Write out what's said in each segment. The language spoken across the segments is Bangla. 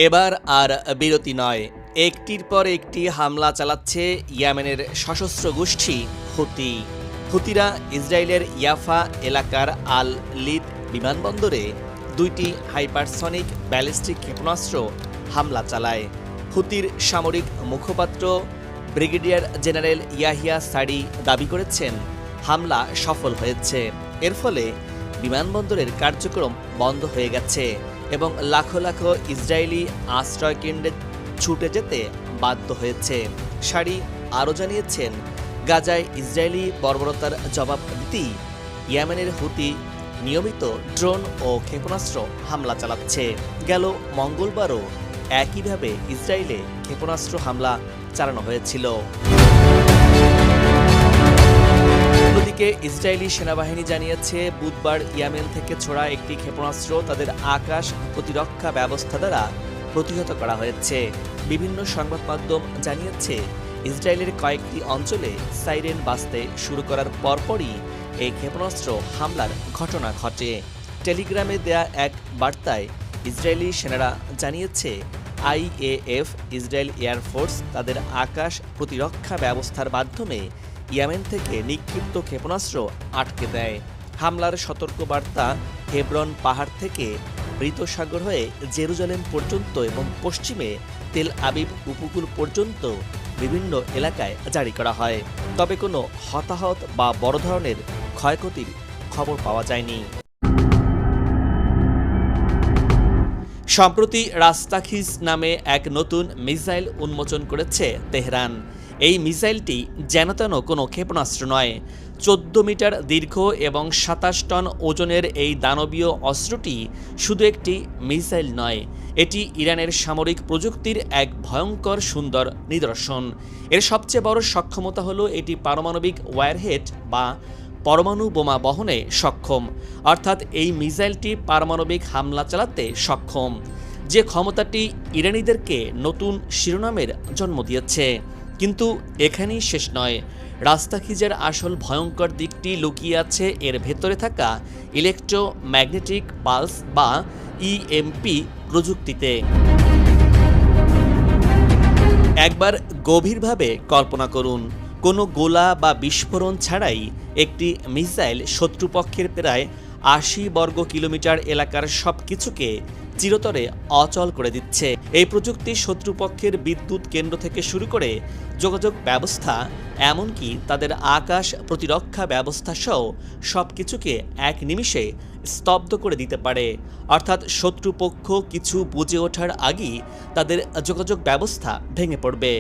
এবার আর বিরতি নয়, একটির পর একটি হামলা চালাচ্ছে ইয়েমেনের সশস্ত্র গোষ্ঠী হুতি। হুতিরা ইসরায়েলের ইয়াফা এলাকার আল লিদ বিমানবন্দরে দুইটি হাইপারসনিক ব্যালিস্টিক ক্ষেপণাস্ত্র হামলা চালায়। হুতির সামরিক মুখপাত্র ব্রিগেডিয়ার জেনারেল ইয়াহিয়া সারি দাবি করেছেন হামলা সফল হয়েছে। এর ফলে বিমানবন্দরের কার্যক্রম বন্ধ হয়ে গেছে এবং লাখো লাখো ইসরায়েলি আশ্রয়কেন্দ্রে ছুটে যেতে বাধ্য হয়েছে। সারি আরও জানিয়েছেন, গাজায় ইসরায়েলি বর্বরতার জবাব দিতেই ইয়েমেনের হুতি নিয়মিত ড্রোন ও ক্ষেপণাস্ত্র হামলা চালাচ্ছে। গেল মঙ্গলবারও একইভাবে ইসরায়েলে ক্ষেপণাস্ত্র হামলা চালানো হয়েছিল। অন্যদিকে ইসরায়েলি সেনাবাহিনী জানিয়েছে, বুধবার ইয়েমেন থেকে ছোড়া একটি ক্ষেপণাস্ত্র তাদের আকাশ প্রতিরক্ষা ব্যবস্থা দ্বারা প্রতিহত করা হয়েছে। বিভিন্ন সংবাদ মাধ্যম জানিয়েছে, ইসরায়েলের কয়েকটি অঞ্চলে সাইরেন বাজতে শুরু করার পরপরই এই ক্ষেপণাস্ত্র হামলার ঘটনা ঘটে। টেলিগ্রামে দেয়া এক বার্তায় ইসরায়েলি সেনারা জানিয়েছে, আইএএফ ইসরায়েল এয়ারফোর্স তাদের আকাশ প্রতিরক্ষা ব্যবস্থার মাধ্যমে ইয়েমেন থেকে নিক্ষিপ্ত ক্ষেপণাস্ত্র আটকে দেয়। হামলার সতর্কবার্তা হেব্রন পাহাড় থেকে মৃতসাগর হয়ে জেরুজালেম পর্যন্ত এবং পশ্চিমে তেল আবিব উপকূল পর্যন্ত বিভিন্ন এলাকায় জারি করা হয়। তবে কোনো হতাহত বা বড় ধরনের ক্ষয়ক্ষতির খবর পাওয়া যায়নি। সম্প্রতি রাস্তাখিজ নামে এক নতুন মিসাইল উন্মোচন করেছে তেহরান। এই মিসাইলটি যেনতেন কোনো ক্ষেপণাস্ত্র নয়। 14 মিটার দীর্ঘ এবং 27 টন ওজনের এই দানবীয় অস্ত্রটি শুধু একটি মিসাইল নয়, এটি ইরানের সামরিক প্রযুক্তির এক ভয়ঙ্কর সুন্দর নিদর্শন। এর সবচেয়ে বড় সক্ষমতা হলো এটি পারমাণবিক ওয়ারহেড বা পরমাণু বোমা বহনে সক্ষম, অর্থাৎ এই মিসাইলটি পারমাণবিক হামলা চালাতে সক্ষম, যে ক্ষমতাটি ইরানিদেরকে নতুন শিরোনামের জন্ম দিয়েছে। কিন্তু এখানেই শেষ নয়। রাস্তাখিজের আসল ভয়ঙ্কর দিকটি লুকিয়ে আছে এর ভেতরে থাকা ইলেকট্রোম্যাগনেটিক পালস বা ইএমপি প্রযুক্তিতে। একবার গভীরভাবে কল্পনা করুন, কোনো গোলা বা বিস্ফোরণ ছাড়াই একটি মিসাইল শত্রুপক্ষের প্রায় 80 বর্গ কিলোমিটার এলাকার সব কিছুকে চিরতরে অচল করে দিচ্ছে। এই প্রযুক্তি শত্রুপক্ষের বিদ্যুৎ কেন্দ্র থেকে শুরু করে যোগাযোগ ব্যবস্থা, এমনকি তাদের আকাশ প্রতিরক্ষা ব্যবস্থা সহ সব কিছুকে এক নিমিষে স্তব্ধ করে দিতে পারে। অর্থাৎ শত্রুপক্ষ কিছু বুঝে ওঠার আগেই তাদের যোগাযোগ ব্যবস্থা ভেঙে পড়বে,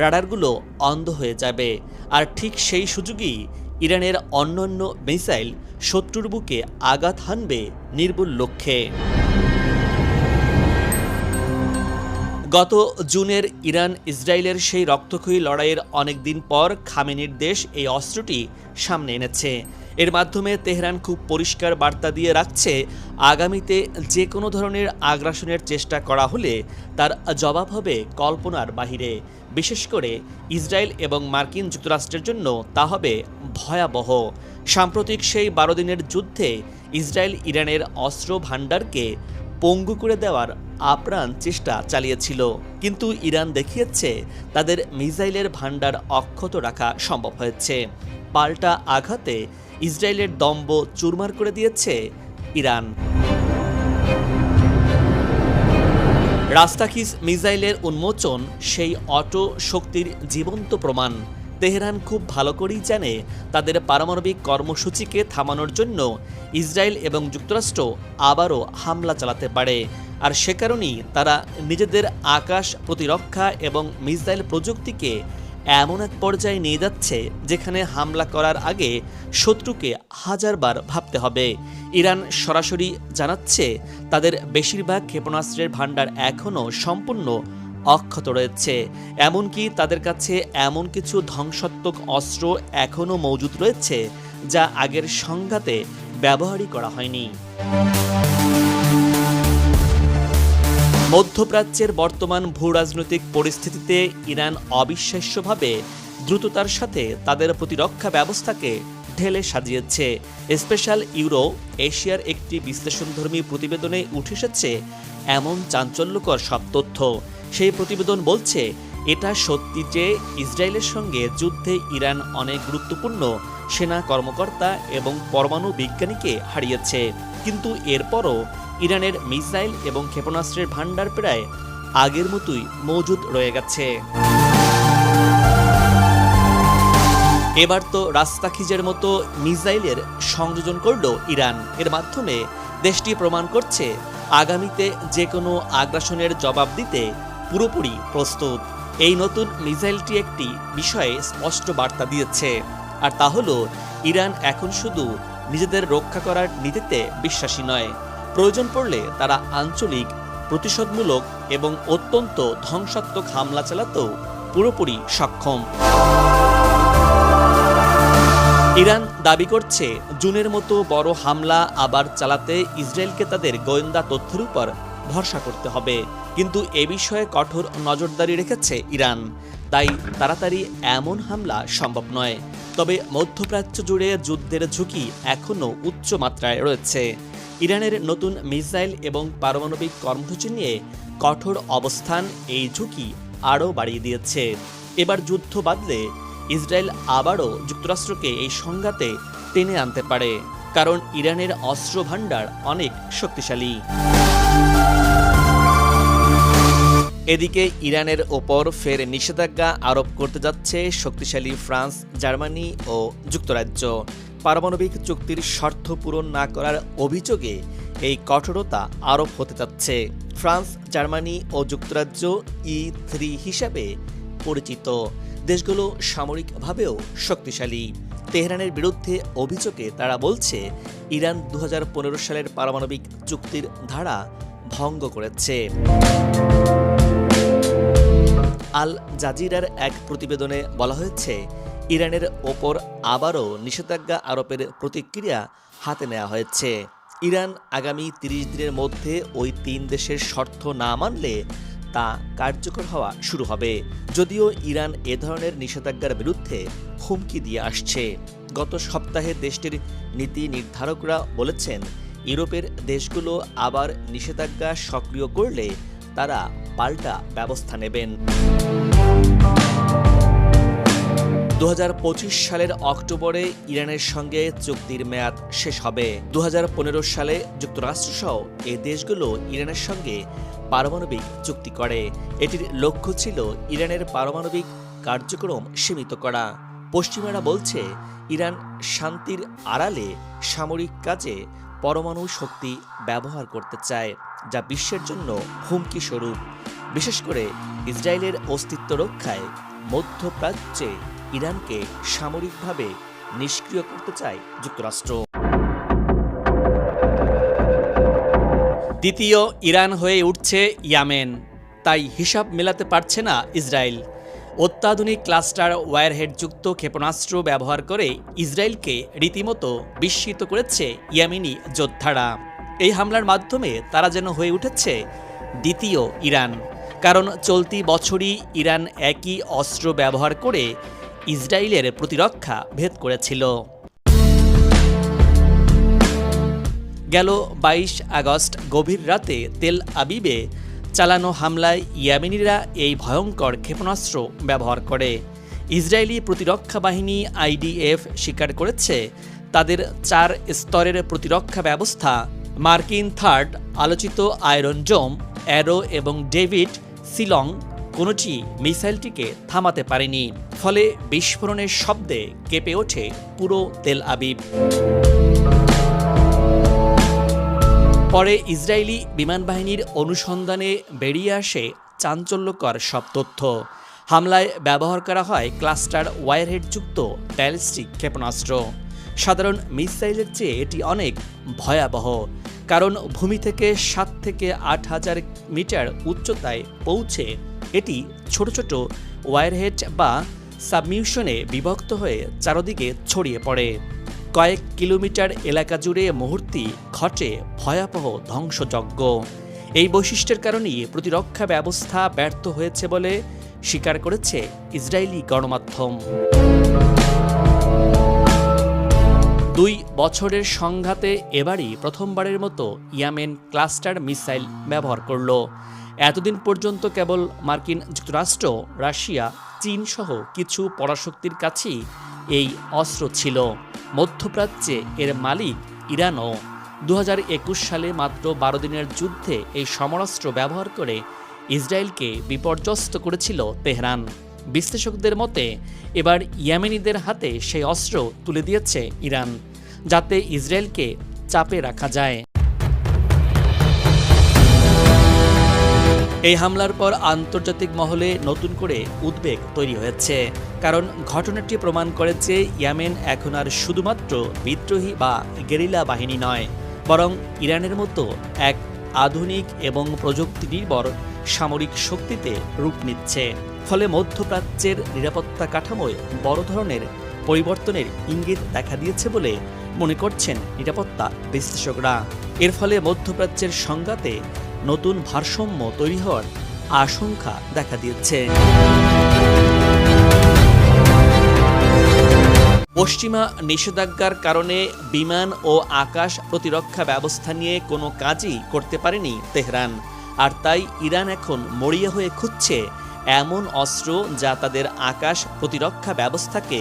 রাডারগুলো অন্ধ হয়ে যাবে। আর ঠিক সেই সুযোগেই ইরানের অন্যান্য মিসাইল শত্রুর বুকে আঘাত হানবে নির্ভুল লক্ষ্যে। গত জুনের ইরান ইসরায়েলের সেই রক্তক্ষয়ী লড়াইয়ের অনেক দিন পর খামেনির দেশ এই অস্ত্রটি সামনে এনেছে। এর মাধ্যমে তেহরান খুব পরিষ্কার বার্তা দিয়ে রাখছে, আগামীতে যে কোনো ধরনের আগ্রাসনের চেষ্টা করা হলে তার জবাব হবে কল্পনার বাহিরে। বিশেষ করে ইসরায়েল এবং মার্কিন যুক্তরাষ্ট্রের জন্য তা হবে ভয়াবহ। সাম্প্রতিক সেই 12 দিনের যুদ্ধে ইসরায়েল ইরানের অস্ত্র ভাণ্ডারকে পঙ্গু করে দেওয়ার আপ্রাণ চেষ্টা চালিয়েছিল, কিন্তু ইরান দেখিয়েছে তাদের মিসাইলের ভাণ্ডার অক্ষত রাখা সম্ভব হয়েছে। পাল্টা আঘাতে ইসরায়েলের দম্ভ চুরমার করে দিয়েছে ইরান। রাস্তাখিজ মিসাইলের উন্মোচন সেই অটো শক্তির জীবন্ত প্রমাণ। তেহরান খুব ভালো করেই জানে, তাদের পারমাণবিক কর্মসূচিকে থামানোর জন্য ইসরায়েল এবং যুক্তরাষ্ট্র আবারও হামলা চালাতে পারে। আর সে কারণেই তারা নিজেদের আকাশ প্রতিরক্ষা এবং মিসাইল প্রযুক্তিকে এমন এক পর্যায়ে নিয়ে যাচ্ছে যেখানে হামলা করার আগে শত্রুকে হাজারবার ভাবতে হবে। ইরান সরাসরি জানাচ্ছে, তাদের বেশিরভাগ ক্ষেপণাস্ত্রের ভাণ্ডার এখনও সম্পূর্ণ অক্ষত রয়েছে। এমনকি তাদের কাছে এমন কিছু ধ্বংসাত্মক অস্ত্র এখনও মজুদ রয়েছে যা আগের সংঘাতে ব্যবহারই করা হয়নি। মধ্যপ্রাচ্যের বর্তমান ভূরাজনৈতিক পরিস্থিতিতে ইরান অবিশ্বাস্যভাবে দ্রুততার সাথে তাদের প্রতিরক্ষা ব্যবস্থাকে ঢেলে সাজিয়েছে। স্পেশাল ইউরো এশিয়ার একটি বিশ্লেষণধর্মী প্রতিবেদনে উঠে এসেছে এমন চাঞ্চল্যকর সব তথ্য। সেই প্রতিবেদন বলছে, এটা সত্যি যে ইসরায়েলের সঙ্গে যুদ্ধে ইরান অনেক গুরুত্বপূর্ণ সেনা কর্মকর্তা এবং পরমাণু বিজ্ঞানীকে হারিয়েছে, কিন্তু এরপরও ইরানের মিসাইল এবং ক্ষেপণাস্ত্রের ভান্ডার প্রায় আগের মতোই মজুদ রয়ে গেছে। এবার তো রাস্তাখিজের মতো মিসাইলের সংযোজন করল ইরান। এর মাধ্যমে দেশটি প্রমাণ করছে আগামীতে যে কোনো আগ্রাসনের জবাব দিতে পুরোপুরি প্রস্তুত। এই নতুন মিসাইলটি একটি বিষয়ে স্পষ্ট বার্তা দিয়েছে, আর তা হলো ইরান এখন শুধু নিজেদের রক্ষা করার নীতিতে বিশ্বাসী নয়, প্রয়োজন পড়লে তারা আঞ্চলিক, প্রতিশোধমূলক এবং অত্যন্ত ধ্বংসাত্মক হামলা চালাতেও পুরোপুরি সক্ষম। ইরান দাবি করছে, জুনের মতো বড় হামলা আবার চালাতে ইসরায়েলকে তাদের গোয়েন্দা তথ্যের উপর ভরসা করতে হবে, কিন্তু এ বিষয়ে কঠোর নজরদারি রেখেছে ইরান। তাই তাড়াতাড়ি এমন হামলা সম্ভব নয়। তবে মধ্যপ্রাচ্য জুড়ে যুদ্ধের ঝুঁকি এখনও উচ্চ মাত্রায় রয়েছে। ইরানের নতুন মিসাইল এবং পারমাণবিক কর্মসূচি নিয়ে কঠোর অবস্থান এই ঝুঁকি আরও বাড়িয়ে দিয়েছে। এবার যুদ্ধ বাঁধলে ইসরায়েল আবারও যুক্তরাষ্ট্রকে এই সংঘাতে টেনে আনতে পারে, কারণ ইরানের অস্ত্র ভান্ডার অনেক শক্তিশালী। এদিকে ইরানের ওপর ফের নিষেধাজ্ঞা আরোপ করতে যাচ্ছে শক্তিশালী ফ্রান্স, জার্মানি ও যুক্তরাজ্য। পারমাণবিক চুক্তির শর্ত পূরণ না করার অভিযোগে এই কঠোরতা আরোপ হতে যাচ্ছে। ফ্রান্স, জার্মানি ও যুক্তরাজ্য E3 হিসাবে পরিচিত দেশগুলো সামরিকভাবেও শক্তিশালী। তেহরানের বিরুদ্ধে অভিযোগে তারা বলছে, ইরান 2015 সালের পারমাণবিক চুক্তির ধারা ভঙ্গ করেছে। আল জাজিরার এক প্রতিবেদনে বলা হয়েছে, ইরানের ওপর আবারও নিষেধাজ্ঞা আরোপের প্রতিক্রিয়া হাতে নেওয়া হয়েছে। ইরান আগামী 30 দিনের মধ্যে ওই 3 দেশের শর্ত না মানলে তা কার্যকর হওয়া শুরু হবে। যদিও ইরান এ ধরনের নিষেধাজ্ঞার বিরুদ্ধে হুমকি দিয়ে আসছে। গত সপ্তাহে দেশটির নীতি নির্ধারকরা বলেছেন, ইউরোপের দেশগুলো আবার নিষেধাজ্ঞা সক্রিয় করলে তারা পাল্টা ব্যবস্থা নেবেন। 2025 সালের অক্টোবরে ইরানের সঙ্গে চুক্তির মেয়াদ শেষ হবে। 2015 সালে যুক্তরাষ্ট্রসহ এ দেশগুলো ইরানের সঙ্গে পারমাণবিক চুক্তি করে। এটির লক্ষ্য ছিল ইরানের পারমাণবিক কার্যক্রম সীমিত করা। পশ্চিমারা বলছে, ইরান শান্তির আড়ালে সামরিক কাজে পরমাণু শক্তি ব্যবহার করতে চায়, যা বিশ্বের জন্য হুমকি স্বরূপ। বিশেষ করে ইসরায়েলের অস্তিত্ব রক্ষায় মধ্যপ্রাচ্যে ইরানকে সামরিকভাবে নিষ্ক্রিয় করতে চায় যুক্তরাষ্ট্র। দ্বিতীয় ইরান হয়ে উঠছে ইয়েমেন, তাই হিসাব মেলাতে পারছে না ইসরায়েল। অত্যাধুনিক ক্লাস্টার ওয়্যারহেডযুক্ত ক্ষেপণাস্ত্র ব্যবহার করে ইসরায়েলকে রীতিমতো বিস্মিত করেছে ইয়েমেনি যোদ্ধারা। এই হামলার মাধ্যমে তারা যেন হয়ে উঠেছে দ্বিতীয় ইরান, কারণ চলতি বছরই ইরান একই অস্ত্র ব্যবহার করে ইসরায়েলের প্রতিরক্ষা ভেদ করেছিল। গেল 22 আগস্ট গভীর রাতে তেল আবিবে চালানো হামলায় ইয়েমেনিরা এই ভয়ঙ্কর ক্ষেপণাস্ত্র ব্যবহার করে। ইসরায়েলি প্রতিরক্ষা বাহিনী IDF স্বীকার করেছে, তাদের 4 স্তরের প্রতিরক্ষা ব্যবস্থা মার্কিন থার্ড আলোচিত আয়রন ডোম, অ্যারো এবং ডেভিড সিলং কোনোটি মিসাইলটিকে থামাতে পারেনি। ফলে বিস্ফোরণের শব্দে কেঁপে ওঠে পুরো তেল আবিব। পরে ইসরায়েলি বিমান বাহিনীর অনুসন্ধানে বেরিয়ে আসে চাঞ্চল্যকর সব তথ্য। হামলায় ব্যবহার করা হয় ক্লাস্টার ওয়্যারহেডযুক্ত ব্যালিস্টিক ক্ষেপণাস্ত্র। সাধারণ মিসাইলের চেয়ে এটি অনেক ভয়াবহ, কারণ ভূমি থেকে 7 থেকে 8,000 মিটার উচ্চতায় পৌঁছে এটি ছোট ছোট ওয়্যারহেড বা সাবমিউশনে বিভক্ত হয়ে চারদিকে ছড়িয়ে পড়ে। কয়েক কিলোমিটার এলাকা জুড়ে মুহূর্তে ঘটে ভয়াবহ ধ্বংসযজ্ঞ। এই বৈশিষ্ট্যের কারণেই প্রতিরক্ষা ব্যবস্থা ব্যর্থ হয়েছে বলে স্বীকার করেছে ইসরায়েলি গণমাধ্যম। 2 বছরের সংঘাতে এবারই প্রথমবারের মতো ইয়েমেন ক্লাস্টার মিসাইল ব্যবহার করল। এতদিন পর্যন্ত কেবল মার্কিন যুক্তরাষ্ট্র, রাশিয়া, চীন সহ কিছু পরাশক্তির কাছেই এই অস্ত্র ছিল। মধ্যপ্রাচ্যে এর মালিক ইরানও। 2021 সালে মাত্র 12 দিনের যুদ্ধে এই সমরাস্ত্র ব্যবহার করে ইসরায়েলকে বিপর্যস্ত করেছিল তেহরান। বিশ্লেষকদের মতে এবার ইয়েমেনিদের হাতে সেই অস্ত্র তুলে দিয়েছে ইরান, যাতে ইসরায়েলকে চাপে রাখা যায়। এই হামলার পর আন্তর্জাতিক মহলে নতুন করে উদ্বেগ তৈরি হয়েছে, কারণ ঘটনাটি প্রমাণ করে যে ইয়েমেন এখন আর শুধুমাত্র বিদ্রোহী বা গেরিলা বাহিনী নয়, বরং ইরানের মতো এক আধুনিক এবং প্রযুক্তি নির্ভর সামরিক শক্তিতে রূপ নিচ্ছে। ফলে মধ্যপ্রাচ্যের নিরাপত্তা কাঠামোয় বড় ধরনের পরিবর্তনের ইঙ্গিত দেখা দিয়েছে বলে মনে করছেন নিরাপত্তা বিশ্লেষকরা। এর ফলে মধ্যপ্রাচ্যের সংঘাতে নতুন ভারসাম্য তৈরি হওয়ার আশঙ্কা দেখা দিয়েছে। পশ্চিমা নিষেধাজ্ঞার কারণে বিমান ও আকাশ প্রতিরক্ষা ব্যবস্থা নিয়ে কোনো কাজই করতে পারেনি তেহরান, আর তাই ইরান এখন মরিয়া হয়ে খুঁজছে এমন অস্ত্র যা তাদের আকাশ প্রতিরক্ষা ব্যবস্থাকে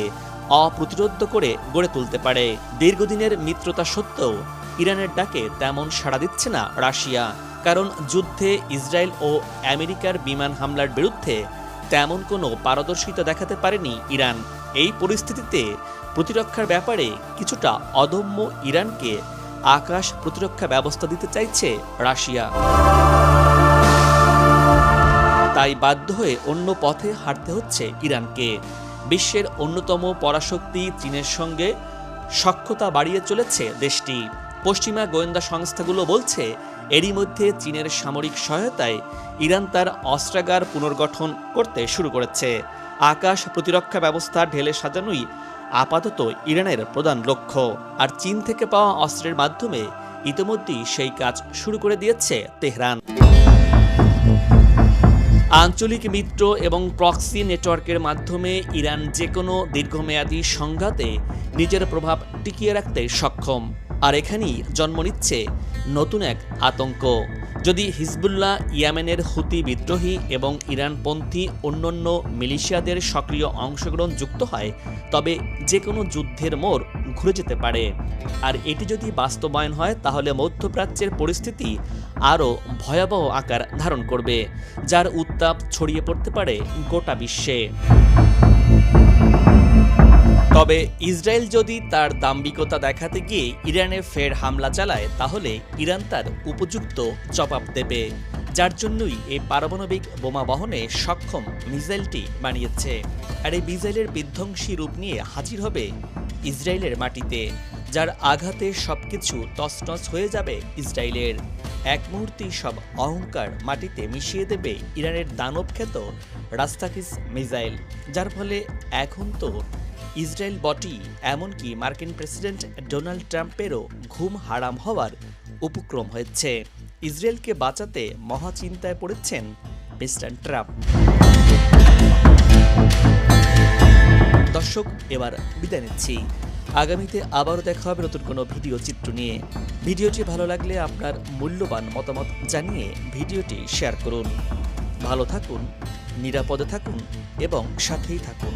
অপ্রতিরোধ্য করে গড়ে তুলতে পারে। দীর্ঘদিনের মিত্রতা সত্ত্বেও ইরানের ডাকে তেমন সাড়া দিচ্ছে না রাশিয়া, কারণ যুদ্ধে ইসরায়েল ও আমেরিকার বিমান হামলার বিরুদ্ধে তেমন কোনো পারদর্শিতা দেখাতে পারেনি ইরান। এই পরিস্থিতিতে প্রতিরক্ষার ব্যাপারে কিছুটা অদম্য ইরানকে আকাশ প্রতিরক্ষা ব্যবস্থা দিতে চাইছে রাশিয়া। তাই বাধ্য হয়ে অন্য পথে হাঁটতে হচ্ছে ইরানকে। বিশ্বের অন্যতম পরাশক্তি চীনের সঙ্গে সখ্যতা বাড়িয়ে চলেছে দেশটি। পশ্চিমা গোয়েন্দা সংস্থাগুলো বলছে এরই মধ্যে চীনের সামরিক সহায়তায় ইরান তার অস্ত্রাগার পুনর্গঠন করতে শুরু করেছে। আকাশ প্রতিরক্ষা ব্যবস্থা ঢেলে সাজানোই আপাতত ইরানের প্রধান লক্ষ্য, আর চীন থেকে পাওয়া অস্ত্রের মাধ্যমে ইতিমধ্যেই সেই কাজ শুরু করে দিয়েছে তেহরান। আঞ্চলিক মিত্র এবং প্রক্সি নেটওয়ার্কের মাধ্যমে ইরান যে কোনো দীর্ঘমেয়াদী সংঘাতে নিজের প্রভাব টিকিয়ে রাখতে সক্ষম, আর এখানেই জন্ম নিচ্ছে নতুন এক আতঙ্ক। যদি হিজবুল্লাহ, ইয়েমেনের হুতি বিদ্রোহী এবং ইরানপন্থী অন্যান্য মিলিশিয়াদের সক্রিয় অংশগ্রহণ যুক্ত হয়, তবে যে কোনো যুদ্ধের মোড় ঘুরে যেতে পারে। আর এটি যদি বাস্তবায়ন হয় তাহলে মধ্যপ্রাচ্যের পরিস্থিতি আরও ভয়াবহ আকার ধারণ করবে, যার উত্তাপ ছড়িয়ে পড়তে পারে গোটা বিশ্বে। তবে ইসরায়েল যদি তার দাম্ভিকতা দেখাতে গিয়ে ইরানে ফের হামলা চালায়, তাহলে ইরান তার উপযুক্ত জবাব দেবে, যার জন্যই এই পারমাণবিক বোমা বহনে সক্ষম মিসাইলটি বানিয়েছে। আর এই মিসাইলের বিধ্বংসী রূপ নিয়ে হাজির হবে ইসরায়েলের মাটিতে, যার আঘাতে সবকিছু তছনছ হয়ে যাবে ইসরায়েলের। এক মুহূর্তেই সব অহংকার মাটিতে মিশিয়ে দেবে ইরানের দানবখ্যাত রাস্তাকিস মিসাইল, যার ফলে এখন তো ইসরায়েল বটি, এমনকি মার্কিন প্রেসিডেন্ট ডোনাল্ড ট্রাম্পেরও ঘুম হারাম হওয়ার উপক্রম হয়েছে। ইসরায়েলকে বাঁচাতে মহাচিন্তায় পড়েছেন মিস্টার ট্রাম্প। দর্শক, এবার বিদায় নিচ্ছি। আগামীতে আবারও দেখা হবে নতুন কোনো ভিডিও চিত্র নিয়ে। ভিডিওটি ভালো লাগলে আপনার মূল্যবান মতামত জানিয়ে ভিডিওটি শেয়ার করুন। ভালো থাকুন, নিরাপদে থাকুন এবং সাথেই থাকুন।